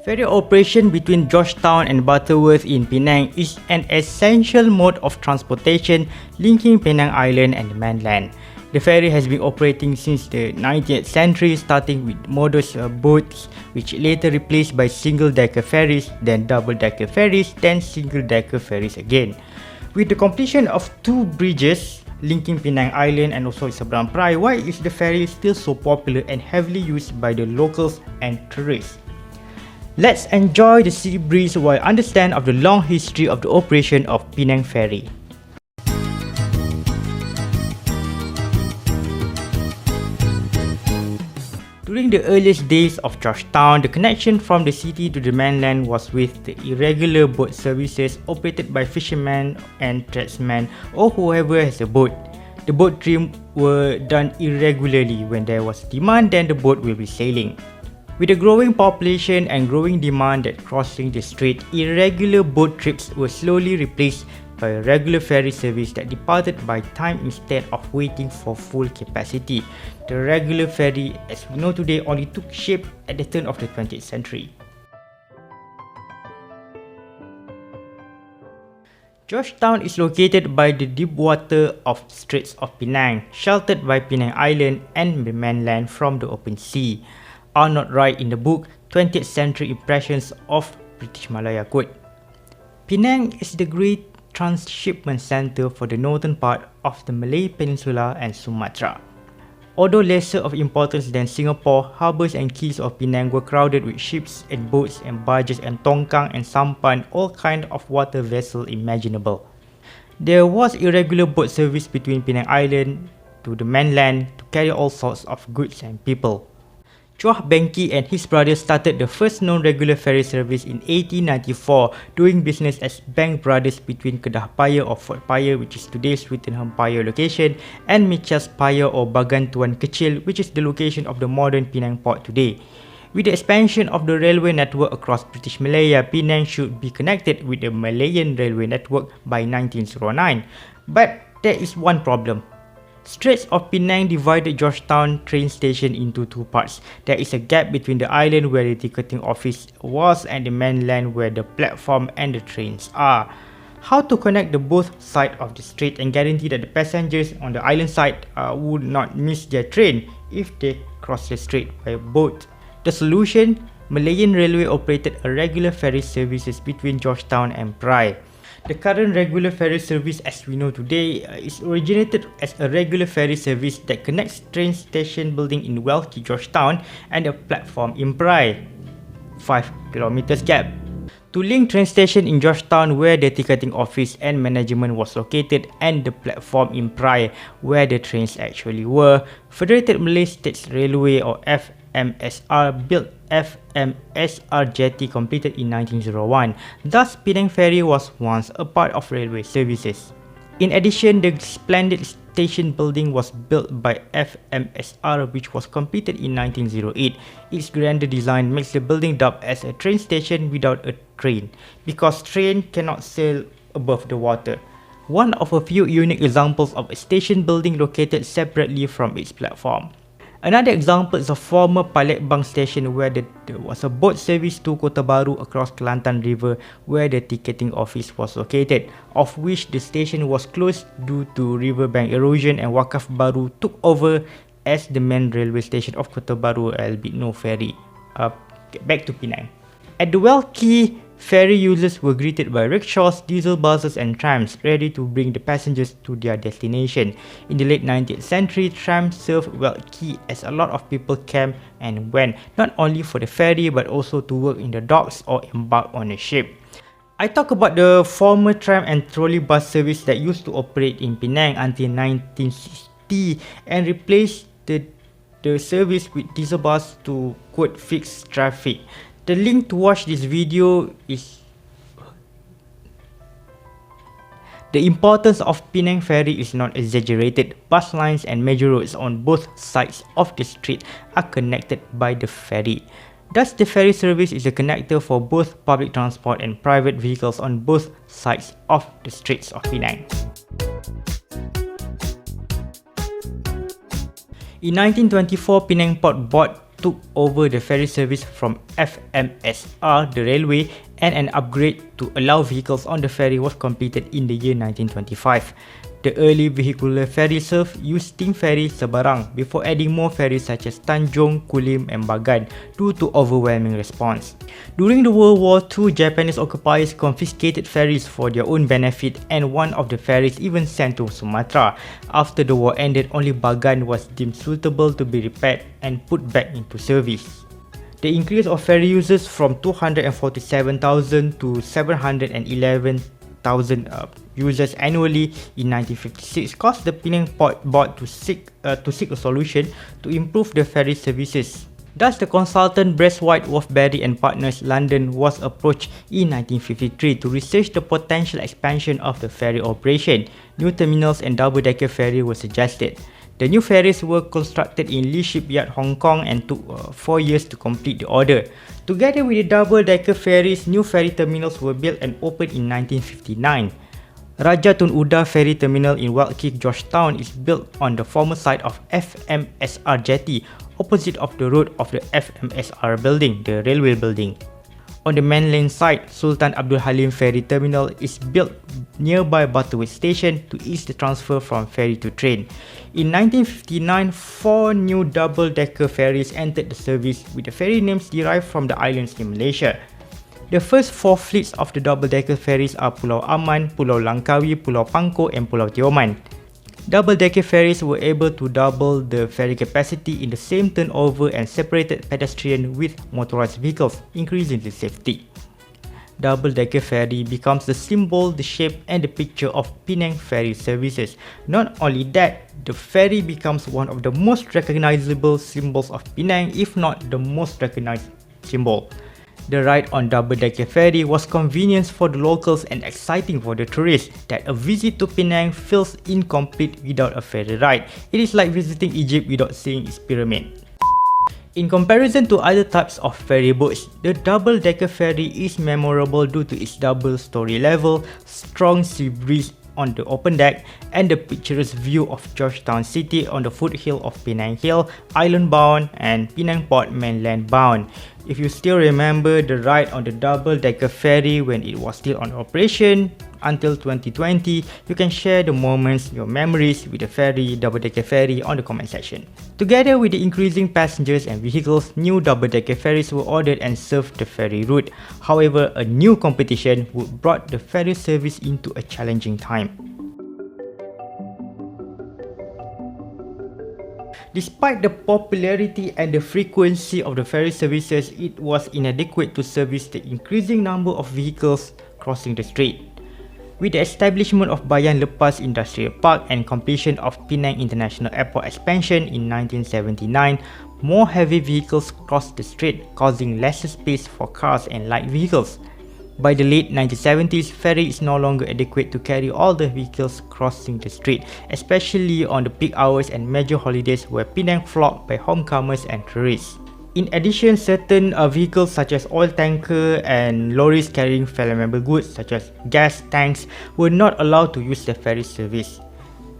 Ferry operation between Georgetown and Butterworth in Penang is an essential mode of transportation linking Penang Island and the mainland. The ferry has been operating since the 19th century, starting with modest boats, which later replaced by single-decker ferries, then double-decker ferries, then single-decker ferries again. With the completion of two bridges linking Penang Island and also Seberang Perai, why is the ferry still so popular and heavily used by the locals and tourists? Let's enjoy the sea breeze while understand of the long history of the operation of Penang Ferry. During the earliest days of Georgetown, the connection from the city to the mainland was with the irregular boat services operated by fishermen and tradesmen or whoever has a boat. The boat trim were done irregularly. When there was demand, then the boat will be sailing. With a growing population and growing demand at crossing the strait, irregular boat trips were slowly replaced by a regular ferry service that departed by time instead of waiting for full capacity. The regular ferry, as we know today, only took shape at the turn of the 20th century. Georgetown is located by the deep water of Straits of Penang, sheltered by Penang Island and the mainland from the open sea. Arnold Wright in the book 20th Century Impressions of British Malaya quote, "Penang is the great transshipment centre for the northern part of the Malay Peninsula and Sumatra. Although lesser of importance than Singapore, harbours and quays of Penang were crowded with ships and boats and barges and tongkang and sampan, all kind of water vessel imaginable. There was irregular boat service between Penang Island to the mainland to carry all sorts of goods and people. Chua Bengki and his brothers started the first known regular ferry service in 1894, doing business as Bank Brothers between Kedah Paya or Fort Paya, which is today's Swettenham Paya location, and Michas Paya or Bagan Tuan Kecil, which is the location of the modern Penang port today. With the expansion of the railway network across British Malaya, Penang should be connected with the Malayan railway network by 1909. But there is one problem. Straits of Penang divided Georgetown train station into two parts. There is a gap between the island where the ticketing office was and the mainland where the platform and the trains are. How to connect the both sides of the strait and guarantee that the passengers on the island side would not miss their train if they cross the strait by boat? The solution? Malayan Railway operated a regular ferry services between Georgetown and Perai. The current regular ferry service as we know today is originated as a regular ferry service that connects train station building in wealthy Georgetown and a platform in Perai, 5 kilometers gap. To link train station in Georgetown where the ticketing office and management was located and the platform in Perai where the trains actually were, Federated Malay States Railway or FMSR built FMSR Jetty completed in 1901. Thus, Penang Ferry was once a part of railway services. In addition, the splendid station building was built by FMSR, which was completed in 1908. Its grander design makes the building dubbed as a train station without a train, because train cannot sail above the water. One of a few unique examples of a station building located separately from its platform. Another example is a former Palembang station where there was a boat service to Kota Baru across Kelantan River where the ticketing office was located, of which the station was closed due to riverbank erosion and Wakaf Baru took over as the main railway station of Kota Baru, albeit no ferry. Back to Penang. At the Well Quay, ferry users were greeted by rickshaws, diesel buses and trams ready to bring the passengers to their destination. In the late 19th century, trams served Well Quay as a lot of people came and went, not only for the ferry but also to work in the docks or embark on a ship. I talk about the former tram and trolley bus service that used to operate in Penang until 1960 and replaced the service with diesel bus to quote fix traffic. The link to watch this video is... The importance of Penang Ferry is not exaggerated. Bus lines and major roads on both sides of the strait are connected by the ferry. Thus, the ferry service is a connector for both public transport and private vehicles on both sides of the Straits of Penang. In 1924, Penang Port bought took over the ferry service from FMSR, the railway, and an upgrade to allow vehicles on the ferry was completed in the year 1925. The early vehicular ferry serve used steam ferry Sebarang before adding more ferries such as Tanjung, Kulim and Bagan due to overwhelming response. During the World War II, Japanese occupiers confiscated ferries for their own benefit, and one of the ferries even sent to Sumatra. After the war ended, only Bagan was deemed suitable to be repaired and put back into service. The increase of ferry users from 247,000 to 711,000 users annually in 1956 caused the Penang Port Board to seek a solution to improve the ferry services. Thus, the consultant Braithwaite, Wolfberry and Partners London was approached in 1953 to research the potential expansion of the ferry operation. New terminals and double-decker ferry were suggested. The new ferries were constructed in Lee Shipyard, Hong Kong and took 4 years to complete the order. Together with the double-decker ferries, new ferry terminals were built and opened in 1959. Raja Tun Uda Ferry Terminal in Wellkill, Georgetown is built on the former site of FMSR Jetty, opposite of the road of the FMSR building, the railway building. On the mainland side, Sultan Abdul Halim Ferry Terminal is built nearby Butterworth Station to ease the transfer from ferry to train. In 1959, 4 new double-decker ferries entered the service with the ferry names derived from the islands in Malaysia. The first 4 fleets of the double-decker ferries are Pulau Aman, Pulau Langkawi, Pulau Pangkor and Pulau Tioman. Double-decker ferries were able to double the ferry capacity in the same turnover and separated pedestrian with motorized vehicles, increasing the safety. Double-decker ferry becomes the symbol, the shape and the picture of Penang ferry services. Not only that, the ferry becomes one of the most recognizable symbols of Penang, if not the most recognized symbol. The ride on double-decker ferry was convenient for the locals and exciting for the tourists, that a visit to Penang feels incomplete without a ferry ride. It is like visiting Egypt without seeing its pyramid. In comparison to other types of ferry boats, the double-decker ferry is memorable due to its double-story level, strong sea breeze on the open deck, and the picturesque view of Georgetown City on the foothill of Penang Hill, island-bound and Penang Port mainland-bound. If you still remember the ride on the double-decker ferry when it was still on operation until 2020, you can share the moments, your memories with the double-decker ferry on the comment section. Together with the increasing passengers and vehicles, new double-decker ferries were ordered and served the ferry route. However, a new competition would brought the ferry service into a challenging time. Despite the popularity and the frequency of the ferry services, it was inadequate to service the increasing number of vehicles crossing the strait. With the establishment of Bayan Lepas Industrial Park and completion of Penang International Airport expansion in 1979, more heavy vehicles crossed the strait, causing lesser space for cars and light vehicles. By the late 1970s, ferry is no longer adequate to carry all the vehicles crossing the strait, especially on the peak hours and major holidays where Penang flocked by homecomers and tourists. In addition, certain vehicles such as oil tanker and lorries carrying flammable goods such as gas tanks were not allowed to use the ferry service.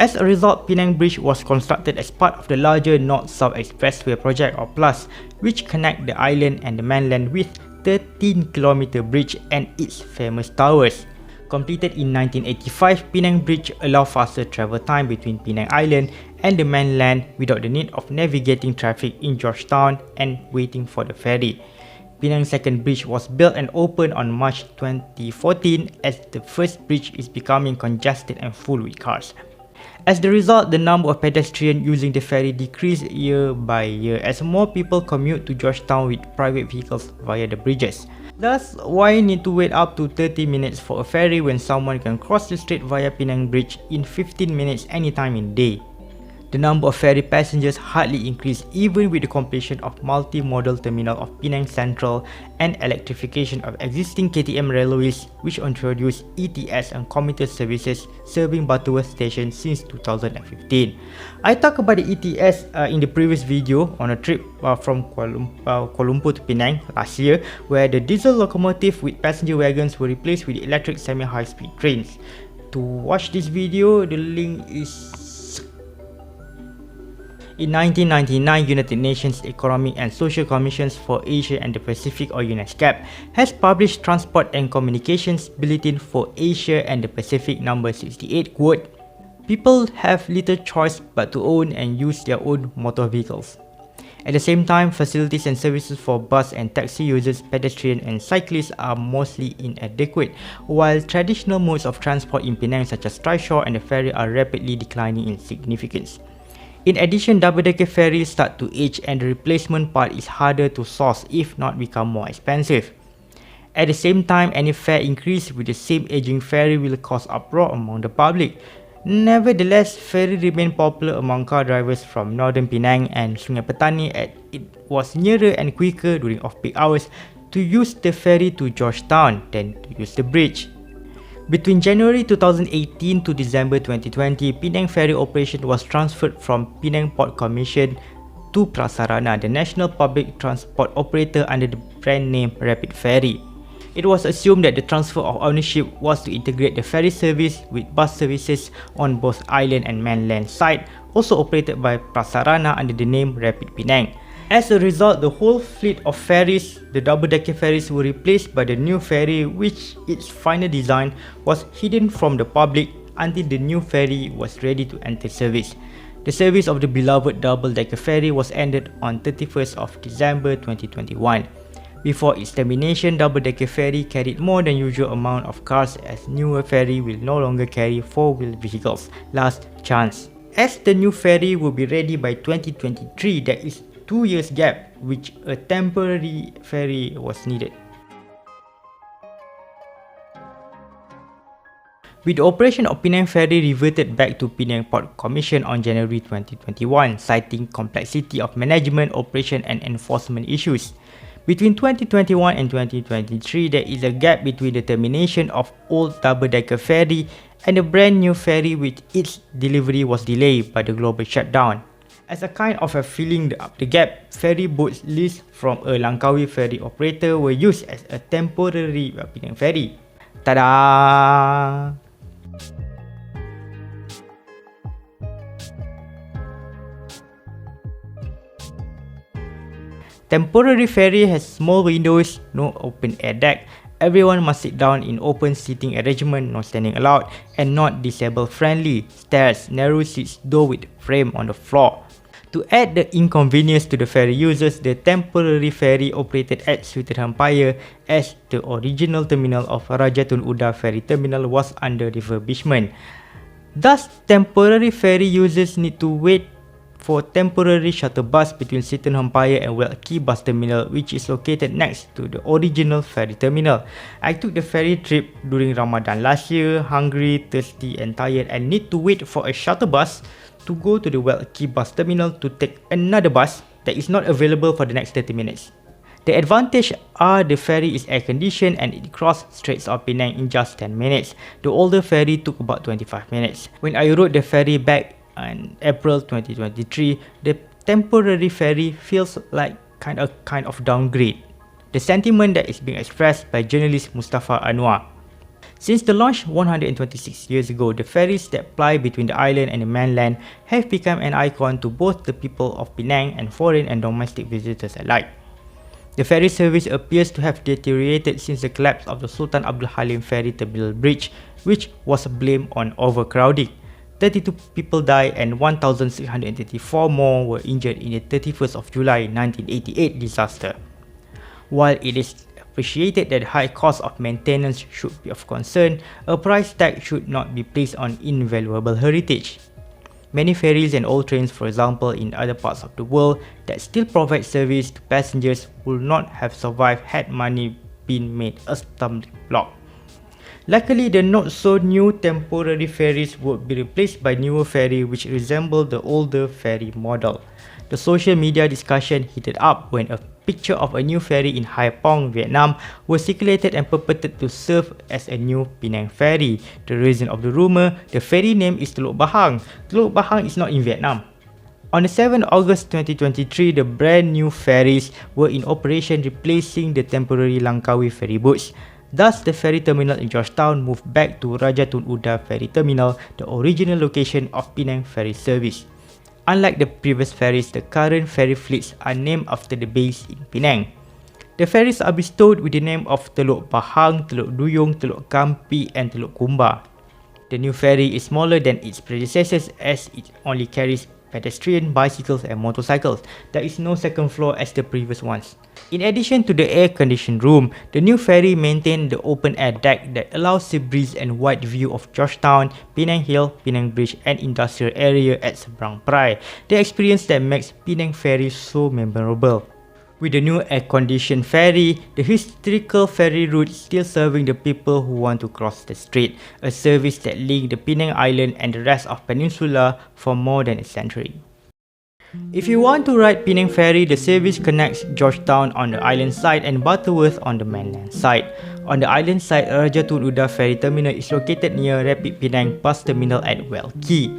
As a result, Penang Bridge was constructed as part of the larger North-South Expressway project or PLUS, which connect the island and the mainland with 13-kilometer bridge and its famous towers. Completed in 1985, Penang Bridge allowed faster travel time between Penang Island and the mainland without the need of navigating traffic in Georgetown and waiting for the ferry. Penang Second Bridge was built and opened on March 2014 as the first bridge is becoming congested and full with cars. As the result, the number of pedestrians using the ferry decreased year by year as more people commute to Georgetown with private vehicles via the bridges. Thus, why need to wait up to 30 minutes for a ferry when someone can cross the strait via Penang Bridge in 15 minutes anytime in day? The number of ferry passengers hardly increased even with the completion of multi-modal terminal of Penang Central and electrification of existing KTM railways, which introduced ETS and commuter services serving Butterworth Station since 2015. I talked about the ETS in the previous video on a trip from Kuala Lumpur to Penang last year, where the diesel locomotive with passenger wagons were replaced with electric semi-high-speed trains. To watch this video, the link is In 1999, United Nations Economic and Social Commission for Asia and the Pacific, or UNESCAP, has published Transport and Communications Bulletin for Asia and the Pacific number 68, quote, "People have little choice but to own and use their own motor vehicles. At the same time, facilities and services for bus and taxi users, pedestrians and cyclists are mostly inadequate, while traditional modes of transport in Penang such as trishaw and the ferry are rapidly declining in significance. In addition, double-decker ferries start to age and the replacement part is harder to source, if not become more expensive. At the same time, any fare increase with the same aging ferry will cause uproar among the public. Nevertheless, ferry remained popular among car drivers from northern Penang and Sungai Petani, as it was nearer and quicker during off-peak hours to use the ferry to Georgetown than to use the bridge. Between January 2018 to December 2020, Penang ferry operation was transferred from Penang Port Commission to Prasarana, the national public transport operator under the brand name Rapid Ferry. It was assumed that the transfer of ownership was to integrate the ferry service with bus services on both island and mainland side, also operated by Prasarana under the name Rapid Penang. As a result, the whole fleet of ferries, the double-decker ferries, were replaced by the new ferry, which its final design was hidden from the public until the new ferry was ready to enter service. The service of the beloved double-decker ferry was ended on 31st of December 2021. Before its termination, double-decker ferry carried more than usual amount of cars, as newer ferry will no longer carry four-wheel vehicles. Last chance. As the new ferry will be ready by 2023, there is 2 years gap, which a temporary ferry was needed. With the operation of Penang Ferry reverted back to Penang Port Commission on January 2021, citing complexity of management, operation and enforcement issues. Between 2021 and 2023, there is a gap between the termination of old double-decker ferry and the brand new ferry, which its delivery was delayed by the global shutdown. As a kind of a filling up the gap, ferry boats leased from a Langkawi ferry operator were used as a temporary Penang ferry. Tada! Temporary ferry has small windows, no open air deck. Everyone must sit down in open seating arrangement, no standing allowed, and not disabled friendly. Stairs, narrow seats, door with frame on the floor. To add the inconvenience to the ferry users, the temporary ferry operated at Sultan Empire, as the original terminal of Rajatun Uda Ferry Terminal was under refurbishment. Thus, temporary ferry users need to wait for temporary shuttle bus between Sultan Empire and Weld Key Bus Terminal, which is located next to the original ferry terminal. I took the ferry trip during Ramadan last year, hungry, thirsty and tired, and need to wait for a shuttle bus to go to the Weld Key Bus Terminal to take another bus that is not available for the next 30 minutes. The advantage are the ferry is air conditioned and it crossed Straits of Penang in just 10 minutes. The older ferry took about 25 minutes. When I rode the ferry back in April 2023, the temporary ferry feels like kind of downgrade. The sentiment that is being expressed by journalist Mustafa Anwar. Since the launch 126 years ago, the ferries that ply between the island and the mainland have become an icon to both the people of Penang and foreign and domestic visitors alike. The ferry service appears to have deteriorated since the collapse of the Sultan Abdul Halim Ferry Terminal Bridge, which was blamed on overcrowding. 32 people died and 1,634 more were injured in the 31st of July 1988 disaster. While it is appreciated that the high cost of maintenance should be of concern, a price tag should not be placed on invaluable heritage. Many ferries and old trains, for example, in other parts of the world that still provide service to passengers would not have survived had money been made a stumbling block. Luckily, the not-so-new temporary ferries would be replaced by newer ferry which resemble the older ferry model. The social media discussion heated up when a picture of a new ferry in Haiphong, Vietnam was circulated and purported to serve as a new Penang ferry. The reason of the rumour, the ferry name is Teluk Bahang. Teluk Bahang is not in Vietnam. On the 7th August 2023, the brand new ferries were in operation, replacing the temporary Langkawi ferry boats. Thus, the ferry terminal in Georgetown moved back to Rajatun Uda Ferry Terminal, the original location of Penang ferry service. Unlike the previous ferries, the current ferry fleets are named after the base in Penang. The ferries are bestowed with the name of Teluk Pahang, Teluk Duyung, Teluk Kampi and Teluk Kumba. The new ferry is smaller than its predecessors as it only carries pedestrian, bicycles and motorcycles. There is no second floor as the previous ones. In addition to the air-conditioned room, the new ferry maintains the open-air deck that allows sea breeze and wide view of Georgetown, Penang Hill, Penang Bridge and industrial area at Seberang Perai. The experience that makes Penang Ferry so memorable. With the new air-conditioned ferry, the historical ferry route is still serving the people who want to cross the strait, a service that links the Penang Island and the rest of Peninsula for more than a century. If you want to ride Penang Ferry, the service connects Georgetown on the island side and Butterworth on the mainland side. On the island side, Raja Tun Uda Ferry Terminal is located near Rapid Penang Bus Terminal at Weld Quay.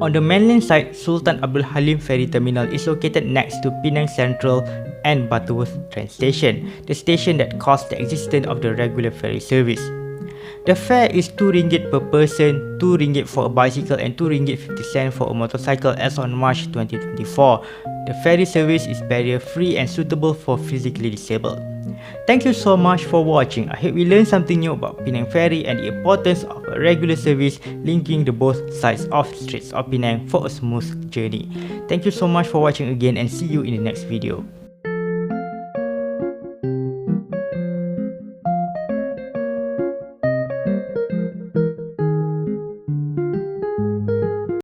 On the mainland side, Sultan Abdul Halim Ferry Terminal is located next to Penang Central and Butterworth train station, the station that caused the existence of the regular ferry service. The fare is RM2 per person, RM2 for a bicycle and RM2.50 for a motorcycle as on March 2024. The ferry service is barrier-free and suitable for physically disabled. Thank you so much for watching. I hope you learned something new about Penang Ferry and the importance of a regular service linking the both sides of Straits of Penang for a smooth journey. Thank you so much for watching again and see you in the next video.